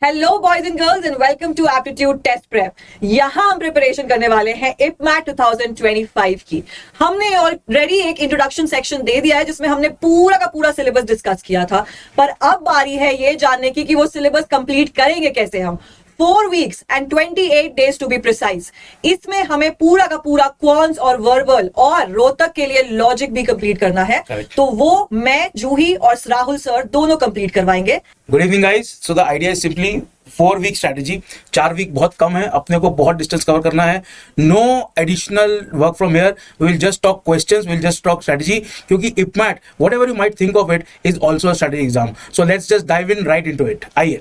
Hello boys and girls and welcome to aptitude test prep. यहाँ हम preparation करने वाले हैं इपमैट 2025 की। हमने ऑलरेडी एक इंट्रोडक्शन सेक्शन दे दिया है जिसमें हमने पूरा का पूरा सिलेबस डिस्कस किया था, पर अब बारी है ये जानने की कि वो सिलेबस कंप्लीट करेंगे कैसे हम। 4 weeks and 28 days to be precise। इसमें हमें पूरा का पूरा क्वांट्स और वर्बल और रोहतक के लिए लॉजिक भी कंप्लीट करना है। तो वो मैं, जूही और राहुल सर दोनों कंप्लीट करवाएंगे। Good evening guys. So the idea is simply 4 week strategy. 4 week बहुत कम है, अपने को बहुत डिस्टेंस कवर करना है। No additional work from here, we will just talk questions, we will just talk strategy, क्योंकि IPMAT whatever you might think of it is also a strategy exam. So let's just dive in right into it. आइए,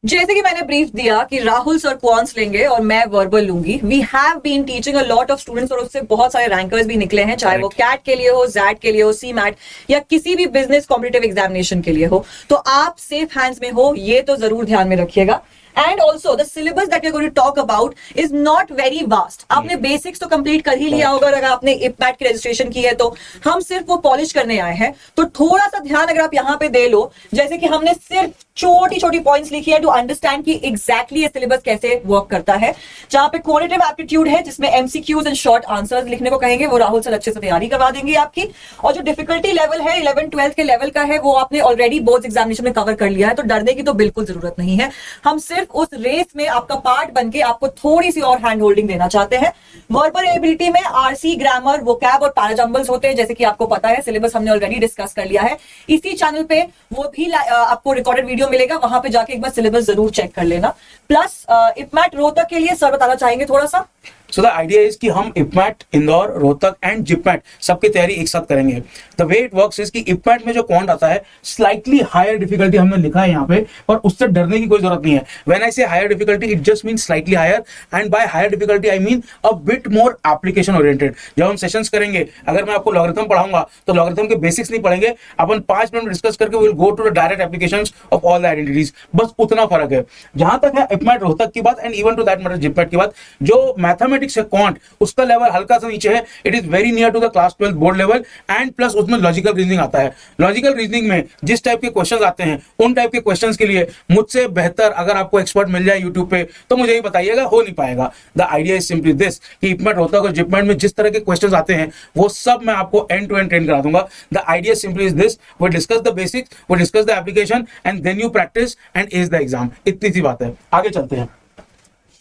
जैसे कि मैंने brief दिया कि Rahul sir quants लेंगे और मैं वर्बल लूंगी। We have been teaching a lot of students और उससे बहुत सारे रैंकर्स भी निकले हैं, चाहे वो कैट के लिए हो, जैट के लिए हो, सी मैट या किसी भी बिजनेस कॉम्पिटिटिव एग्जामिनेशन के लिए हो। तो आप सेफ हैंड्स में हो, ये तो जरूर ध्यान में रखिएगा। And also the syllabus that we're going to talk about is not very vast। आपने बेसिक्स तो कंप्लीट कर ही लिया होगा अगर आपने इपमैट की रजिस्ट्रेशन की है तो। हम सिर्फ वो पॉलिश करने आए हैं, तो थोड़ा सा ध्यान अगर आप यहाँ पे दे लो, जैसे कि हमने सिर्फ छोटी छोटी पॉइंट्स लिखी है टू अंडरस्टैंड कि एग्जैक्टली ये सिलेबस कैसे वर्क करता है। जहां पे क्वांटिटेटिव एप्टीट्यूड है जिसमें एमसीक्यूज एंड शॉर्ट आंसर्स लिखने को कहेंगे, वो राहुल सर अच्छे से तैयारी करवा देंगे आपकी। और जो डिफिकल्टी लेवल है 11th-12th के लेवल का है, वो आपने ऑलरेडी बोर्ड्स एग्जामिनेशन में कवर कर लिया है, तो डरने की तो बिल्कुल जरूरत नहीं है। हम सिर्फ उस रेस में आपका पार्ट बनके आपको थोड़ी सी और हैंड होल्डिंग देना चाहते हैं। वर्बल एबिलिटी में आरसी, ग्रामर, वोकैब और पैराजंबल्स होते हैं, जैसे कि आपको पता है, सिलेबस हमने ऑलरेडी डिस्कस कर लिया है। इसी चैनल पे वो भी आपको रिकॉर्डेड वीडियो मिलेगा, वहां पे जाके एक बार सिलेबस जरूर चेक कर लेना। प्लस इपमैट रोहतक के लिए सर बताना चाहेंगे थोड़ा सा। सो द आइडिया इज कि हम इपमैट, इंदौर, रोहतक एंड जिपमैट सबकी तैयारी एक साथ करेंगे। The way it works is कि इपमैट में जो क्वांट आता है स्लाइटली हायर डिफिकल्टी हमने लिखा है यहाँ पे, और उससे डरने की कोई जरूरत नहीं है। When I say higher difficulty it just mean slightly higher, and by higher difficulty I mean a bit more application oriented. जब हम सेशंस करेंगे, अगर मैं आपको लॉगरिथम पढ़ाऊंगा तो लॉगरिथम के बेसिक्स नहीं पढ़ेंगे, अपन 5 मिनट डिस्कस करके will go to the direct applications of all the identities. बस उतना फर्क है। जहां तक है इपमैट रोहतक की बात and even to that matter JIPMAT की बात, जो मैथमेटिक्स है क्वांट, उसका लेवल हल्का सा नीचे है। It is very near to the class 12 board level, and plus उसमें लॉजिकल रीजनिंग आता है। लॉजिकल रीजनिंग में जिस टाइप के क्वेश्चंस आते हैं, उन टाइप के क्वेश्चंस के लिए मुझसे बेहतर अगर आपको एक्सपर्ट मिल जाए यूट्यूब पे तो मुझे ही बताइएगा, हो नहीं पाएगा। The idea is simply this कि इपमैट रोहतक और जिपमैट में जिस तरह के क्वेश्चंस आते हैं वो सब मैं आपको एंड टू एंड ट्रेन करा दूंगा। The idea simply is this, we discuss the basics, we discuss the application, and then you practice and ace the exam. इतनी सी बात है। आगे चलते हैं।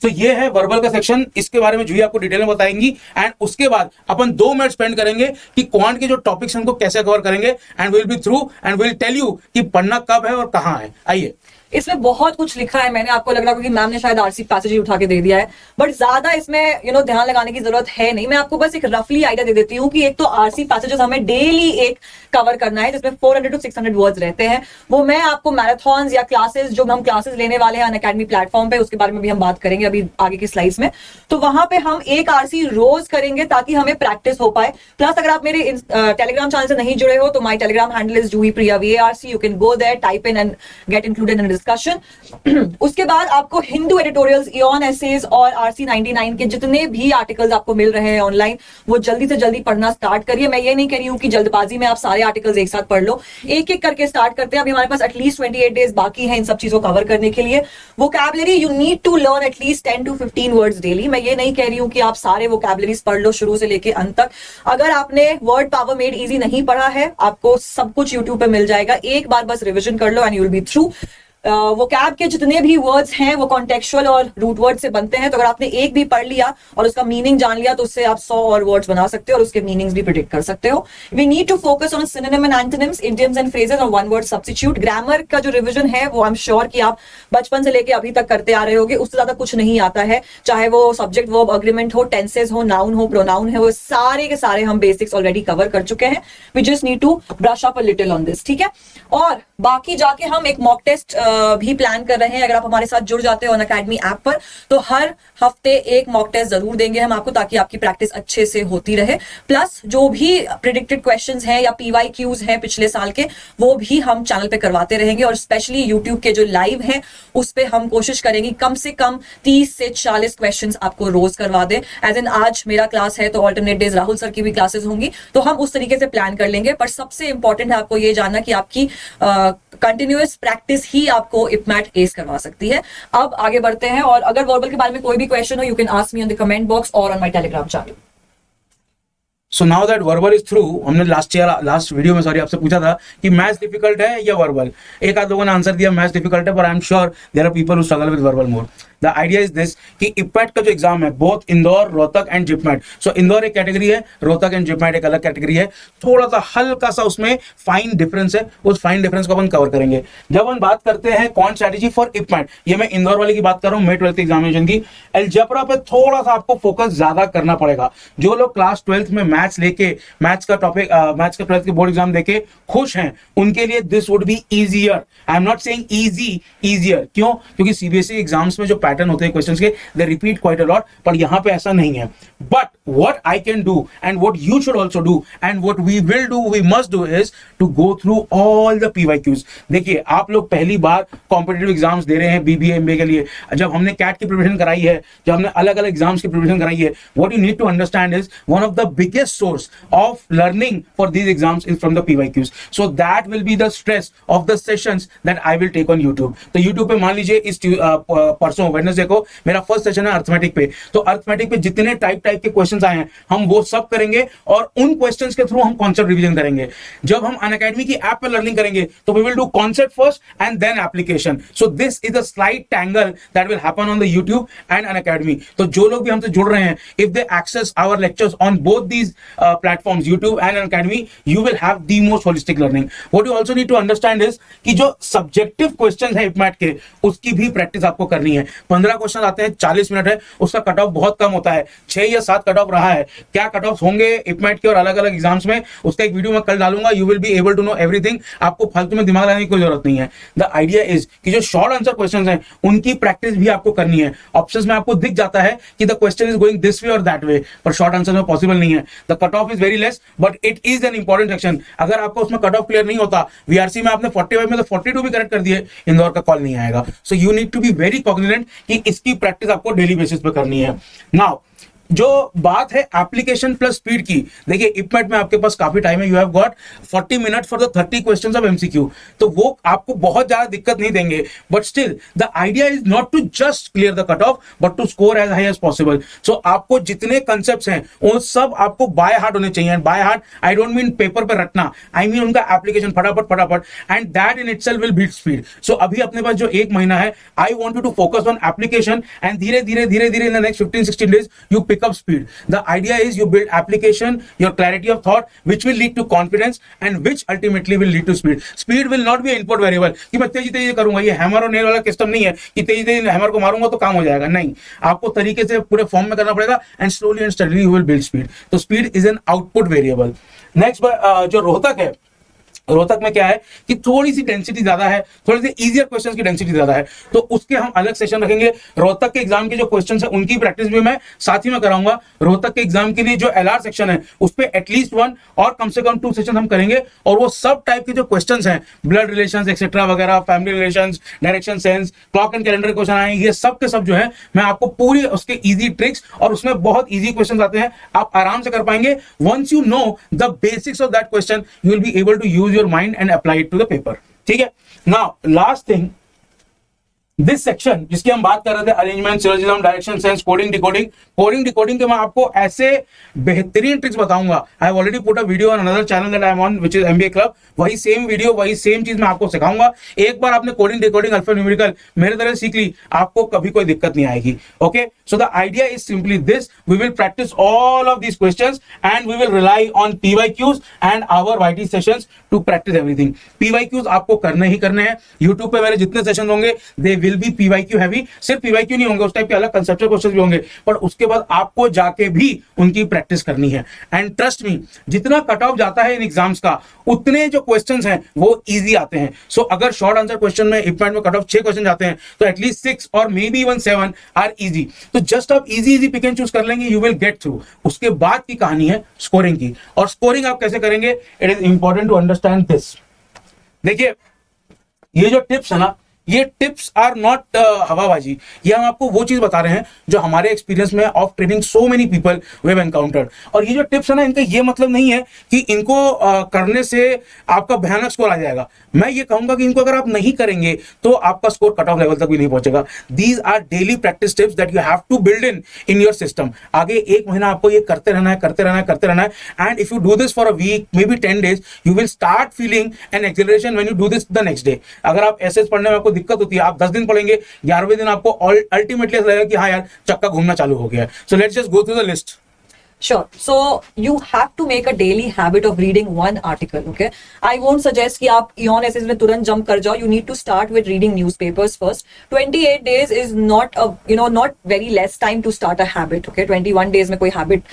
तो ये है वर्बल का सेक्शन, इसके बारे में जूही आपको डिटेल में बताएंगी, एंड उसके बाद अपन 2 मिनट स्पेंड करेंगे कि क्वांट के जो टॉपिक्स उनको कैसे कवर करेंगे, and will be through and will tell you कि पढ़ना कब है और कहां है। आइए। इसमें बहुत कुछ लिखा है, मैंने आपको लग रहा है कि मैम ने शायद आरसी पैसेज उठा के दे दिया है, बट ज्यादा इसमें ध्यान लगाने की जरूरत है नहीं। मैं आपको बस एक रफली आइडिया दे देती हूँ कि एक तो आरसी पैसेजेस हमें डेली एक कवर करना है जिसमें 400 to 600 वर्ड्स रहते हैं। वो मैं आपको मैराथॉन्स या क्लासेस, जो हम क्लासेस लेने वाले हैं अनअकैडमी प्लेटफॉर्म पे, उसके बारे में भी हम बात करेंगे अभी आगे की स्लाइड्स में। तो वहां पे हम एक आरसी रोज करेंगे ताकि हमें प्रैक्टिस हो पाए। प्लस अगर आप मेरे टेलीग्राम चैनल से नहीं जुड़े हो तो my Telegram handle is Juhi Priya VARC। You can go there, type in and get included in discussion. उसके बाद आपको हिंदू एडिटोरियल्स, इयॉन एसेज और RC99 के जितने भी आर्टिकल्स आपको मिल रहे हैं ऑनलाइन, वो जल्दी से जल्दी पढ़ना स्टार्ट करिए। मैं ये नहीं कह रही हूँ कि जल्दबाजी में आप सारे आर्टिकल्स एक साथ पढ़ लो, एक एक करके स्टार्ट करते हैं। अभी हमारे पास एटलीस्ट 28 डेज बाकी हैं इन सब चीजों को कवर करने के लिए। Vocabulary you need to learn at least 10 to 15 words daily. मैं ये नहीं कह रही हूँ कि आप सारे वोकैबुलरीज पढ़ लो शुरू से लेके अंत तक। अगर आपने वर्ड पावर मेड इजी नहीं पढ़ा है, आपको सब कुछ यूट्यूब पे मिल जाएगा, एक बार बस रिविजन कर लो and you will be through. Vocab के जितने भी वर्ड्स हैं वो कॉन्टेक्चुअल और रूट वर्ड से बनते हैं, तो अगर आपने एक भी पढ़ लिया और उसका मीनिंग जान लिया तो उससे आप 100 और वर्ड्स बना सकते हो और उसके मीनिंग्स भी प्रिडिक्ट कर सकते हो। We need to focus on synonym and antonyms, idioms and phrases और वन वर्ड सब्स्टिट्यूट। ग्रामर का जो रिवीजन है वो आई एम श्योर कि आप बचपन से लेके अभी तक करते आ रहे होगे, उससे ज्यादा कुछ नहीं आता है। चाहे वो सब्जेक्ट वर्ब अग्रीमेंट हो, टेंसेस हो, नाउन हो, प्रोनाउन है, वो सारे के सारे हम बेसिक्स ऑलरेडी कवर कर चुके हैं। We just need to brush up a little on this, ठीक है। और बाकी जाके हम एक मॉक टेस्ट भी प्लान कर रहे हैं। अगर आप हमारे साथ जुड़ जाते हो अनअकैडमी ऐप पर तो हर हफ्ते एक मॉक टेस्ट जरूर देंगे हम आपको, ताकि आपकी प्रैक्टिस अच्छे से होती रहे। प्लस जो भी प्रिडिक्टेड क्वेश्चंस हैं या PYQs हैं पिछले साल के, वो भी हम चैनल पे करवाते रहेंगे। और स्पेशली यूट्यूब के जो लाइव हैं उस पे हम कोशिश करेंगे कम से कम 30 से 40 क्वेश्चंस आपको रोज करवा दें। एज इन आज मेरा क्लास है तो ऑल्टरनेट डेज राहुल सर की भी क्लासेस होंगी, तो हम उस तरीके से प्लान कर लेंगे। पर सबसे इंपॉर्टेंट है आपको ये जानना कि आपकी कंटिन्यूअस प्रैक्टिस ही आपको इपमैट एस करवा सकती है। अब आगे बढ़ते हैं, और अगर वर्बल के बारे में कोई भी क्वेश्चन हो, you can ask me on the comment box और on my Telegram channel. So now that verbal is through, हमने लास्ट वीडियो में आपसे पूछा था कि मैथ्स डिफिकल्ट है या वर्बल। एक आध लोगों ने आंसर दिया मैथ्स डिफिकल्ट है, पर I am sure there are people who struggle with verbal more. The idea is this कि इपमैट का जो एग्जाम है, both Indore, Rohtak and JIPMAT, so Indore एक कैटेगरी है, रोहतक एंड जिपमैट एक अलग कैटेगरी है। थोड़ा सा हल्का सा उसमें फाइन डिफरेंस है, उस फाइन डिफरेंस को अपन कवर करेंगे। जब हम बात करते हैं कौन स्ट्रेटेजी फॉर इपमैट, ये मैं इंदौर वाले की बात कर रहा हूं, May 12th एग्जामिनेशन की। अलजेब्रा पे थोड़ा सा आपको फोकस ज्यादा करना पड़ेगा। जो लोग क्लास 12th में मैथ्स लेके, मैथ्स का टॉपिक, मैथ्स का 12th के बोर्ड एग्जाम देके खुश हैं, उनके लिए this would be easier. I am not saying easy, easier. क्यों? क्योंकि सीबीएसई एग्जाम्स में जो पैटर्न होते हैं क्वेश्चंस के, they repeat quite a lot, पर यहां पे ऐसा नहीं है। But what I can do and what you should also do and what we will do, we must do is to go through all the PYQs. देखिए, आप लोग पहली बार कॉम्पिटिटिव एग्जाम्स दे रहे हैं बीबीए एमबीए के लिए। जब हमने कैट की प्रिपरेशन कराई है, जब हमने अलग अलग एग्जाम्स की प्रिपरेशन कराई है, what you need to understand is one of the biggest source of learning for these exams is from the PYQs. So that will be the stress of the sessions that I will take on YouTube. तो YouTube पे मान लीजिए इस परसों Wednesday को मेरा first session है arithmetic पे। तो अर्थमेटिक पे जितने टाइप के क्वेश्चंस आए हैं, हम वो सब करेंगे और उन क्वेश्चंस के थ्रू हम कॉन्सेप्ट रिवीजन करेंगे। जब हम अनअकैडमी की ऐप पे लर्निंग करेंगे तो we will do concept first and then application. So this is a slight tangle that will happen on the YouTube and Unacademy. तो जो लोग भी हमसे जुड़ रहे हैं, if they access our lectures on both these platforms, YouTube and Unacademy, you will have the most holistic learning. What you also need to understand is कि जो सब्जेक्टिव क्वेश्चन है इपमैट के, उसकी भी प्रैक्टिस आपको करनी है। 15 क्वेश्चन आते हैं, 40 मिनट है, उसका कट ऑफ बहुत कम होता है, 6 या 7 कट ऑफ रहा है। क्या कट ऑफ होंगे इपमैट के और अलग अलग एग्जाम्स में, उसका एक वीडियो मैं कल डालूंगा। You will be able to know everything. आपको फालतू में दिमाग लगाने की कोई जरूरत नहीं है। द आइडिया इज कि जो शॉर्ट आंसर क्वेश्चन है, उनकी प्रैक्टिस भी आपको करनी है। ऑप्शंस में आपको दिख जाता है कि the question is going this way और दैट वे, पर शॉर्ट आंसर में पॉसिबल नहीं है। The cut of is very less, but it is an important section. अगर आपको उसमें कट ऑफ क्लियर नहीं होता, वीआरसी में आपने 45 में तो 42 भी करेक्ट कर दिए, इंदौर का कॉल नहीं आएगा। So you need to be very cognizant कि इसकी प्रैक्टिस आपको डेली बेसिस पे करनी है। नाउ जो बात है एप्लीकेशन प्लस स्पीड की, देखिए इपमैट में आपके पास काफी टाइम है। You have got 40 minute for the 30 questions of MCQ, तो वो आपको बहुत ज्यादा दिक्कत नहीं देंगे। But still the idea is not to just clear the cut off, but to score as high as possible. So आपको जितने कंसेप्ट्स हैं वो सब आपको बाय हार्ट होने चाहिए। By heart I don't mean paper पर रटना, आई मीन उनका एप्लीकेशन फटाफट, and that in itself will beat speed. So अभी अपने पास जो 1 महीना है, I want you to focus on application and धीरे धीरे in the next 15-16 days you pick up speed. The idea is you build application, your clarity of thought, which will lead to confidence and which ultimately will lead to speed. Speed will not be an input variable कि मैं तेजी करूंगा। ये hammer और nail वाला system नहीं है कि तेजी हैमर को मारूंगा तो काम हो जाएगा। नहीं, आपको तरीके से पूरे फॉर्म में करना पड़ेगा and slowly and steadily you will build speed. तो speed is an output variable. Next जो रोहतक है, रोहतक में क्या है कि थोड़ी सी डेंसिटी ज्यादा है, थोड़ी सी इजियर क्वेश्चंस की डेंसिटी ज्यादा है, तो उसके हम अलग सेशन रखेंगे। रोहतक के एग्जाम के जो क्वेश्चंस है उनकी प्रैक्टिस भी मैं साथ ही में कराऊंगा। रोहतक के एग्जाम के लिए जो एलआर सेक्शन है उस पे एटलीस्ट 1 और कम से कम 2 सेशन हम करेंगे, और वो सब टाइप के जो क्वेश्चंस हैं, ब्लड रिलेशंस एक्सेट्रा वगैरह, family relations, direction sense, clock and calendar question आएंगे, ये सब के सब जो है मैं आपको पूरी उसके इजी ट्रिक्स, और उसमें बहुत इजी क्वेश्चन आते हैं, आप आराम से कर पाएंगे। Once you know the basics of that question, you will be able to use your mind and apply it to the paper. ठीक है। Now last thing, this section जिसकी हम बात कर रहे थे, arrangement, syllogism, direction sense, coding decoding के मैं आपको ऐसे बेहतरीन ट्रिक्स बताऊंगा। I have already put a video on another channel that I am on, which is MBA club. वही सेम वीडियो, वही सेम चीज मैं आपको सिखाऊंगा। एक बार आपने कोडिंग डिकोडिंग अल्फान्यूमेरिकल मेरे तरह सीख ली, आपको कभी कोई दिक्कत नहीं आएगी। Okay, so the idea is simply this, we will practice all of these questions and we will rely on PYQs and our YT sessions to practice everything. PYQs आपको करने ही करने हैं। यूट्यूब पे मेरे जितने सेशन होंगे they will be PYQ heavy. सिर्फ PYQ नहीं होंगे, उस टाइप के अलग कंसेप्चुअल क्वेश्चन भी होंगे, पर उसके बाद आपको जाके भी उनकी प्रैक्टिस करनी है। एंड ट्रस्ट मी, जितना कट ऑफ जाता है इन एग्जाम्स का, उतने जो क्वेश्चंस हैं वो इजी आते हैं। सो अगर शॉर्ट आंसर क्वेश्चन में इपमैट में कट ऑफ 6 क्वेश्चन जाते हैं, तो एटलीस्ट 6 और maybe even 7 are easy. तो जस्ट आप इजी पिक एंड चूज कर लेंगे, यू विल गेट थ्रू। उसके बाद की कहानी है स्कोरिंग की, और स्कोरिंग आप कैसे करेंगे, it is important to understand this. देखिए, ये जो टिप्स है ना, ये टिप्स आर नॉट हवाबाजी, ये हम आपको वो चीज बता रहे हैं जो हमारे एक्सपीरियंस में of training so many people we have encountered. और ये जो टिप्स है ना, इनका ये मतलब नहीं है कि इनको करने से आपका भयानक स्कोर आ जाएगा। मैं ये कहूंगा कि इनको अगर आप नहीं करेंगे तो आपका स्कोर कट ऑफ लेवल तक भी नहीं पहुंचेगा। These are daily practice tips that you have to build in your system. आगे एक महीना आपको ये करते रहना है, करते रहना है, करते रहना है। And if you do this for a week, may be 10 days, you will start feeling an acceleration when you do this the next day. अगर आप एसएस पढ़ने में आपको दिक्कत होती है, आप 10 दिन पढ़ेंगे, 11वें दिन आपको अल्टीमेटली ऐसा लगेगा कि हाँ यार चक्का घूमना चालू हो गया है। सो let's just go through the list. Sure. So you have to make a daily habit of reading one article. Okay. I won't suggest कि आप Eon Essays में तुरंत jump कर जाओ. You need to start with reading newspapers first. 28 days is not not very less time to start a habit. Okay. 21 days में कोई habit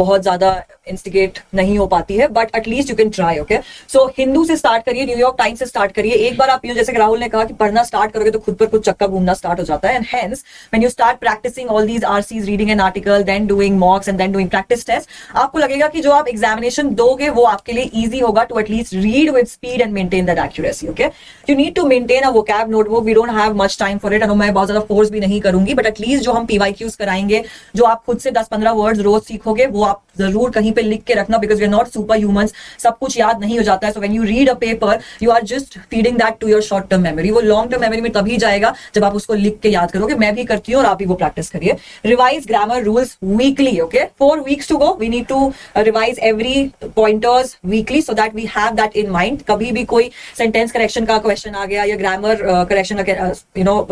बहुत ज़्यादा instigate नहीं हो पाती है, but at least you can try. Okay. So Hindu से start करिए, न्यूयॉर्क टाइम्स से start करिए. एक बार आप जैसे राहुल ने कहा कि पढ़ना start करोगे तो खुद पर खुद चक्का घूमना start हो जाता है. And hence when you start practicing all these RCs, reading an article, then doing mocks and then doing practice test, आपको लगेगा कि जो आप एग्जामिनेशन दोगे वो आपके लिए इजी होगा to at least read with speed and maintain that accuracy. Okay, you need to maintain a vocab notebook. We don't have much time for it, और मैं बहुत ज्यादा फोर्स भी नहीं करूंगी, बट एटलीस्ट जो हम PYQs कराएंगे, जो आप खुद से 10-15 वर्ड्स रोज सीखोगे, वो आप जरूर कहीं पे लिख के रखना, because we are not super humans, सब कुछ याद नहीं हो जाता है। So when you read a paper, you are just feeding that to your short term memory. वो लॉन्ग टर्म मेमोरी में तभी जाएगा जब आप उसको लिख के याद करोगे। मैं भी करती हूँ और आप भी वो प्रैक्टिस करिए। Revise grammar rules weekly. Okay, 4 weeks to go. We need to revise every pointers weekly so that we have that in mind. कभी भी कोई सेंटेंस करेक्शन का क्वेश्चन आ गया या ग्रामर करेक्शन का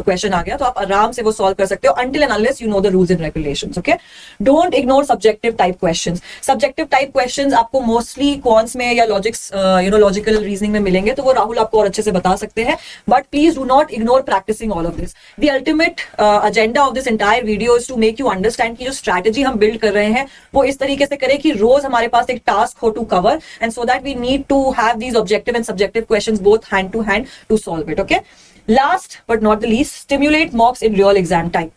क्वेश्चन आ गया, तो आप आराम से वो सॉल्व कर सकते हो until and unless you know the rules and regulations. Okay, don't ignore subjective type questions. Subjective type questions आपको मोस्टली क्वांट्स में या लॉजिक्स लॉजिकल रीजनिंग में मिलेंगे, तो वो राहुल आपको और अच्छे से बता सकते हैं, but please do not ignore practicing all of this. The ultimate agenda of this entire video is to make you understand कि जो स्ट्रैटेजी हम बिल्ड कर रहे हैं वो इस तरीके से करें कि रोज हमारे पास एक टास्क हो to cover, and so that we need to have these objective and subjective questions both hand to hand to solve it. Okay, last but not the least, stimulate mocks in real exam time.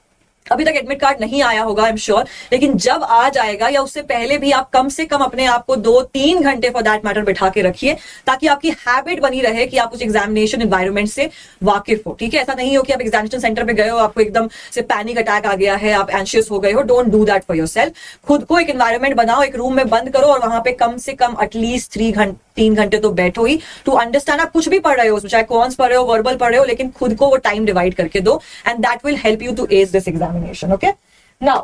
अभी तक admit card नहीं आया होगा, आई am sure, लेकिन जब आ जाएगा या उससे पहले भी आप कम से कम अपने आप को 2-3 घंटे फॉर दैट मैटर बिठा के रखिए, ताकि आपकी हैबिट बनी रहे कि आप उस एग्जामिनेशन एनवायरनमेंट से वाकिफ हो। ठीक है, ऐसा नहीं हो कि आप एग्जामिनेशन सेंटर पे गए हो, आपको एकदम से पैनिक अटैक आ गया है, आप एंशियस हो गए हो। Don't do that for yourself. खुद को एक एनवायरनमेंट बनाओ, एक रूम में बंद करो और वहां पे कम से कम एटलीस्ट 3 घंटे तो बैठो ही, टू अंडरस्टैंड। आप कुछ भी पढ़ रहे हो, चाहे कॉन्स पढ़ रहे हो, वर्बल पढ़ रहे हो, लेकिन खुद को वो टाइम डिवाइड करके दो, and that will help you to ace this examination. Okay, now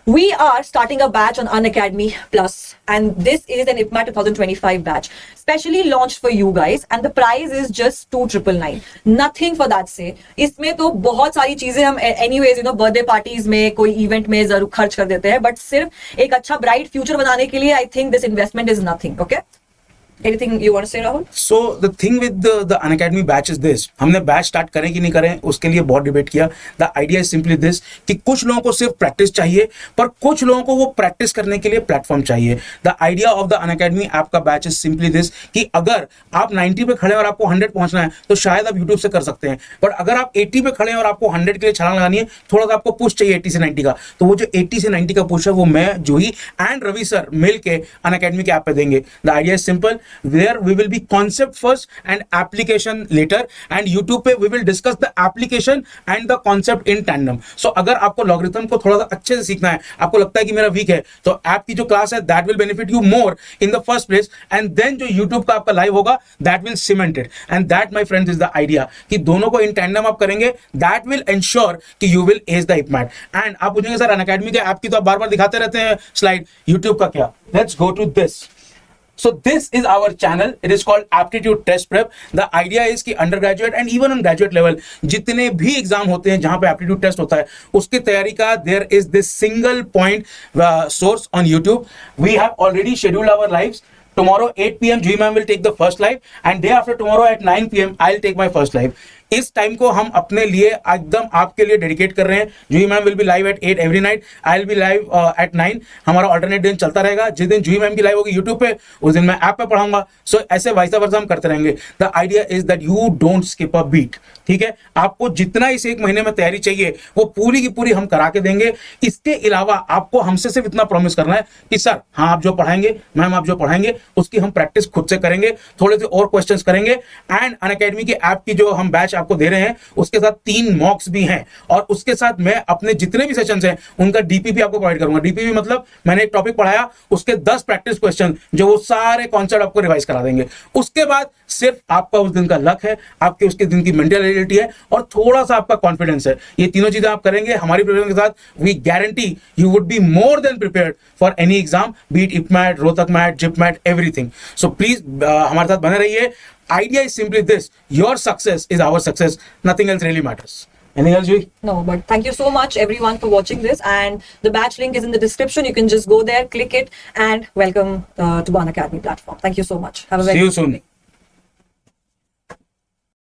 we are starting a batch on Unacademy Plus, and this is an IPMAT 2025 batch specially launched for you guys, and the price is just 2,999, nothing for that say। इसमें तो बहुत सारी चीजें हम anyways birthday parties में, कोई event में जरूर खर्च कर देते हैं, बट सिर्फ एक अच्छा ब्राइट फ्यूचर बनाने के लिए I think this investment is nothing. Okay, Anything you want to say, Rahul? So the thing with the Unacademy batch is this, हमने बैच स्टार्ट करें कि नहीं करें उसके लिए बहुत डिबेट किया। The idea is simply this कि कुछ लोगों को सिर्फ प्रैक्टिस चाहिए, पर कुछ लोगों को वो प्रैक्टिस करने के लिए प्लेटफॉर्म चाहिए। The idea of the Unacademy app का बैच इज सिंपली दिस कि अगर आप 90 पे खड़े हैं और आपको 100 पहुंचना है तो शायद आप यूट्यूब से कर सकते हैं, बट अगर आप 80 पे खड़े हैं और आपको 100 के लिए छलांग लगानी है, थोड़ा सा आपको पुश चाहिए 80 से 90 का, तो वो जो 80 से 90 का पुश है वो मैं, जूही एंड रवि सर मिल के Unacademy के ऐप पे देंगे। The idea is simple, where we will be concept first and application later, and YouTube पे we will discuss the application and the concept in tandem। So अगर आपको लॉगरिथम को थोड़ा सा अच्छे से सीखना है, आपको लगता है कि मेरा वीक है, तो ऐप की जो क्लास है that will benefit you more in the first place, and then जो YouTube का आपका लाइव होगा that will cement it, and that my friends is the idea कि दोनों को in tandem आप करेंगे, that will ensure कि you will ace the IPMAT। and आप पूछेंगे सर Unacademy के ऐप की तो आप बार बार दिखाते रहते हैं स्लाइड, YouTube का क्या? Let's go to this। So this is our channel. It is called Aptitude Test Prep. The idea is कि undergraduate and even on graduate level जितने भी एग्जाम होते हैं जहां पे aptitude test होता है, उसकी तैयारी का there is this single point source on YouTube। We have already scheduled our lives। Tomorrow 8 PM Juhi ma'am will take the first live, and day after tomorrow at 9 PM I'll take my first live। इस time को हम अपने लिए एकदम आपके लिए dedicate कर रहे हैं। Juhi ma'am will be live at 8 every night, I will be live at 9। हमारा ऑल्टरनेट दिन चलता रहेगा। जिस दिन जूही मैम की लाइव होगी यूट्यूब पे, उस दिन मैं ऐप पे पढ़ाऊंगा। सो ऐसे वाइसा वर्सा हम करते रहेंगे। The idea is that you don't skip a beat. ठीक है, आपको जितना इस 1 महीने में तैयारी चाहिए वो पूरी की पूरी हम करा के देंगे। इसके अलावा आपको हमसे सिर्फ इतना प्रॉमिस करना है कि सर हाँ आप जो पढ़ाएंगे, मैम आप जो पढ़ाएंगे उसकी हम प्रैक्टिस खुद से करेंगे, थोड़े से और क्वेश्चंस करेंगे, एंड Unacademy के ऐप की जो हम बैच आपको दे रहे हैं, उसके साथ 3 मॉक्स भी हैं, और उसके साथ मैं अपने जितने भी सेशंस हैं उनका डीपीपी आपको प्रोवाइड करूंगा। डीपीपी मतलब मैंने एक टॉपिक पढ़ाया, उसके 10 प्रैक्टिस क्वेश्चन जो वो सारे कॉन्सेप्ट आपको रिवाइज करा देंगे। उसके बाद सिर्फ आपका उस दिन का लक है, आपके उसके दिन की मेंटल एबिलिटी है और थोड़ा सा आपका कॉन्फिडेंस है। ये तीनों चीजें आप करेंगे हमारी प्रिपरेशन के साथ, we guarantee you would be more than prepared for any exam, be it IPMAT, Rohtak MAT, JIPMAT, everything. So please हमारे साथ बने रहिए। Idea is simply this: your success is our success. Nothing else really matters. Anything else, Juhi? No, but thank you so much everyone for watching this, and the batch link is in the description. You can just go there, click it, and welcome to Ban Academy platform. Thank you so much. Have a very See you good soon. evening.